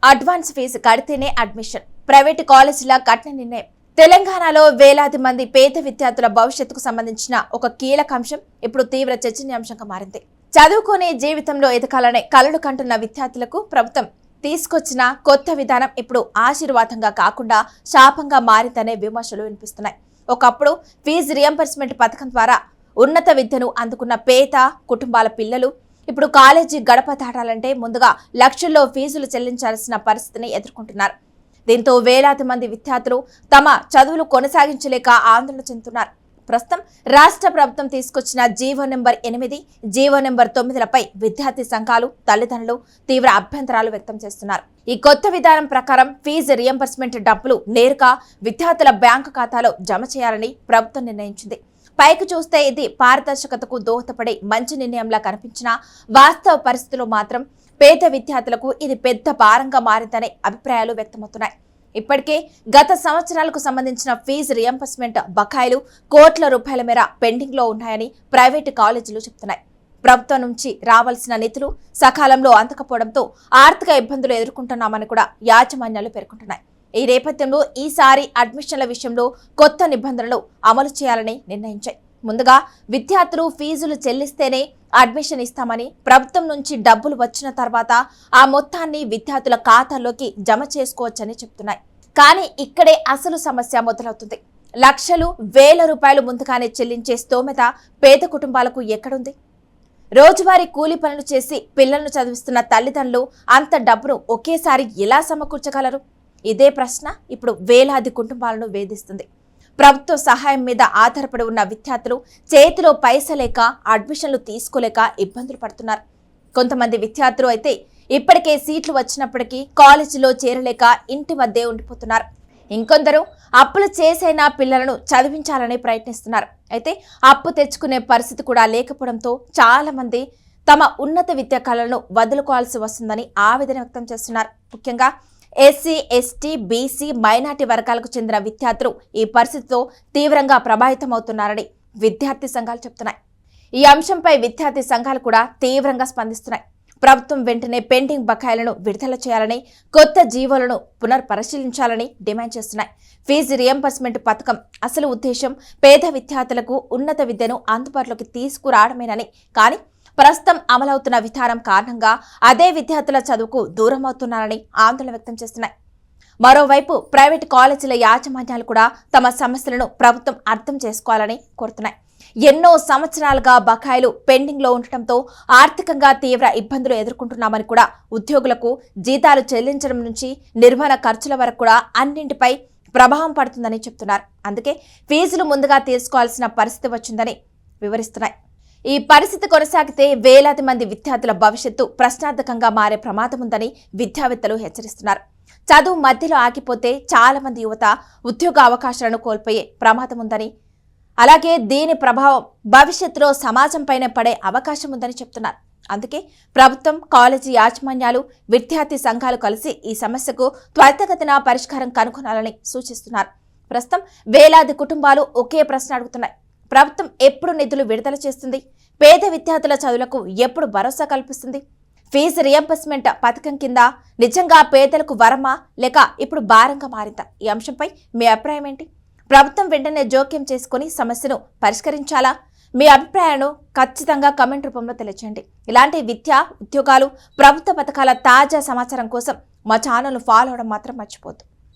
Advance fee కడితేనే admission. Private కాలేజీల కఠిన నిర్ణయం. తెలంగాణలో వేలాది మంది పేద విద్యార్థుల భవిష్యత్తుకు సంబంధించిన ఒక కీలక అంశం ఇప్పుడు తీవ్ర చర్చనీయాంశంగా మారింది. చదువుకునే జీవితంలో ఎదగాలనే కలలు కంటున్న విద్యార్థులకు ప్రభుత్వం తీసుకొచ్చిన కొత్త విధానం ఇప్పుడు ఆశీర్వాదంగా కాకుండా శాపంగా మారిందనే విమర్శలు వినిపిస్తున్నాయి. ఒకప్పుడు ఫీజు రియంబర్స్మెంట్ పథకం ద్వారా ఉన్నత విద్యను అందుకున్న పేద కుటుంబాల పిల్లలు ఇప్పుడు కాలేజీ గడప దాటాలంటే ముందుగా లక్షల్లో ఫీజులు చెల్లించాల్సిన పరిస్థితిని ఎదుర్కొంటున్నారు. దీంతో వేలాది మంది విద్యార్థులు తమ చదువులు కొనసాగించలేక ఆందోళన చెందుతున్నారు. ప్రస్తుతం రాష్ట్ర ప్రభుత్వం తీసుకొచ్చిన జీవో నెంబర్ 8, జీవో నెంబర్ 9లపై విద్యార్థి సంఘాలు, తల్లిదండ్రులు తీవ్ర అభ్యంతరాలు వ్యక్తం చేస్తున్నారు. ఈ కొత్త విధానం ప్రకారం ఫీజు రియంబర్స్మెంట్ డబ్బులు నేరుగా విద్యార్థుల బ్యాంకు ఖాతాలో జమ చేయాలని ప్రభుత్వం నిర్ణయించింది. పైకి చూస్తే ఇది పారదర్శకతకు దోహదపడే మంచి నిర్ణయంలా కనిపించినా వాస్తవ పరిస్థితుల్లో మాత్రం పేద విద్యార్థులకు ఇది పెద్ద భారంగా మారిందనే అభిప్రాయాలు వ్యక్తమవుతున్నాయి. ఇప్పటికే గత సంవత్సరాలకు సంబంధించిన ఫీజు రియంబర్స్మెంట్ బకాయిలు కోట్ల రూపాయల మేర పెండింగ్ లో ఉన్నాయని ప్రైవేటు కాలేజీలు చెబుతున్నాయి. ప్రభుత్వం నుంచి రావాల్సిన నిధులు సకాలంలో అందకపోవడంతో ఆర్థిక ఇబ్బందులు ఎదుర్కొంటున్నామని కూడా యాజమాన్యాలు పేర్కొంటున్నాయి. ఈ నేపథ్యంలో ఈసారి అడ్మిషన్ల విషయంలో కొత్త నిబంధనలు అమలు చేయాలని నిర్ణయించాయి. ముందుగా విద్యార్థులు ఫీజులు చెల్లిస్తేనే అడ్మిషన్ ఇస్తామని, ప్రభుత్వం నుంచి డబ్బులు వచ్చిన తర్వాత ఆ మొత్తాన్ని విద్యార్థుల ఖాతాల్లోకి జమ చేసుకోవచ్చని చెప్తున్నాయి. కానీ ఇక్కడే అసలు సమస్య మొదలవుతుంది. లక్షలు, వేల రూపాయలు ముందుగానే చెల్లించే స్తోమత పేద కుటుంబాలకు ఎక్కడుంది? రోజువారీ కూలి పనులు చేసి పిల్లలను చదివిస్తున్న తల్లిదండ్రులు అంత డబ్బును ఒకేసారి ఎలా సమకూర్చగలరు? ఇదే ప్రశ్న ఇప్పుడు వేలాది కుటుంబాలను వేధిస్తుంది. ప్రభుత్వ సహాయం మీద ఆధారపడి ఉన్న విద్యార్థులు చేతిలో పైసలేక అడ్మిషన్లు తీసుకోలేక ఇబ్బందులు పడుతున్నారు. కొంతమంది విద్యార్థులు అయితే ఇప్పటికే సీట్లు వచ్చినప్పటికీ కాలేజీలో చేరలేక ఇంటి వద్దే ఉండిపోతున్నారు. ఇంకొందరు అప్పులు చేసైనా పిల్లలను చదివించాలని ప్రయత్నిస్తున్నారు. అయితే అప్పు తెచ్చుకునే పరిస్థితి కూడా లేకపోవడంతో చాలా మంది తమ ఉన్నత విద్యా కళలను వదులుకోవాల్సి వస్తుందని ఆవేదన వ్యక్తం చేస్తున్నారు. ముఖ్యంగా ఎస్సీ, ఎస్టీ, బీసీ, మైనార్టీ వర్గాలకు చెందిన విద్యార్థులు ఈ పరిస్థితితో తీవ్రంగా ప్రభావితమవుతున్నారని విద్యార్థి సంఘాలు చెబుతున్నాయి. ఈ అంశంపై విద్యార్థి సంఘాలు కూడా తీవ్రంగా స్పందిస్తున్నాయి. ప్రభుత్వం వెంటనే పెండింగ్ బకాయిలను విడుదల చేయాలని, కొత్త జీవోలను పునర్పరిశీలించాలని డిమాండ్ చేస్తున్నాయి. ఫీజు రియంబర్స్మెంట్ పథకం అసలు ఉద్దేశం పేద విద్యార్థులకు ఉన్నత విద్యను అందుబాటులోకి తీసుకురావడమేనని, కానీ ప్రస్తుతం అమలవుతున్న విధానం కారణంగా అదే విద్యార్థుల చదువుకు దూరం అవుతున్నారని ఆందోళన వ్యక్తం చేస్తున్నాయి. మరోవైపు ప్రైవేటు కాలేజీల యాజమాన్యాలు కూడా తమ సమస్యలను ప్రభుత్వం అర్థం చేసుకోవాలని కోరుతున్నాయి. ఎన్నో సంవత్సరాలుగా బకాయిలు పెండింగ్ లో ఉండటంతో ఆర్థికంగా తీవ్ర ఇబ్బందులు ఎదుర్కొంటున్నామని కూడా, ఉద్యోగులకు జీతాలు చెల్లించడం నుంచి నిర్వహణ ఖర్చుల వరకు కూడా అన్నింటిపై ప్రభావం పడుతుందని చెప్తున్నారు. అందుకే ఫీజులు ముందుగా తీసుకోవాల్సిన పరిస్థితి వచ్చిందని వివరిస్తున్నాయి. ఈ పరిస్థితి కొనసాగితే వేలాది మంది విద్యార్థుల భవిష్యత్తు ప్రశ్నార్థకంగా మారే ప్రమాదం ఉందని విద్యావేత్తలు హెచ్చరిస్తున్నారు. చదువు మధ్యలో ఆగిపోతే చాలా మంది యువత ఉద్యోగ అవకాశాలను కోల్పోయే ప్రమాదం ఉందని, అలాగే దీని ప్రభావం భవిష్యత్తులో సమాజంపైన పడే అవకాశం ఉందని చెప్తున్నారు. అందుకే ప్రభుత్వం, కాలేజీ యాజమాన్యాలు, విద్యార్థి సంఘాలు కలిసి ఈ సమస్యకు త్వరితగతిన పరిష్కారం కనుగొనాలని సూచిస్తున్నారు. ప్రస్తుతం వేలాది కుటుంబాలు ఒకే ప్రశ్న అడుగుతున్నాయి. ప్రభుత్వం ఎప్పుడు నిధులు విడుదల చేస్తుంది? పేద విద్యార్థుల చదువులకు ఎప్పుడు భరోసా కల్పిస్తుంది? ఫీజు రియంబర్స్మెంట్ పథకం కింద నిజంగా పేదలకు వరమా, లేక ఇప్పుడు భారంగా మారిందా? ఈ అంశంపై మీ అభిప్రాయం ఏంటి? ప్రభుత్వం వెంటనే జోక్యం చేసుకుని సమస్యను పరిష్కరించాలా? మీ అభిప్రాయాలను ఖచ్చితంగా కామెంట్ రూపంలో తెలియజేయండి. ఇలాంటి విద్య, ఉద్యోగాలు, ప్రభుత్వ పథకాల తాజా సమాచారం కోసం మా ఛానల్ను ఫాలో అవడం మాత్రం మర్చిపోద్దు.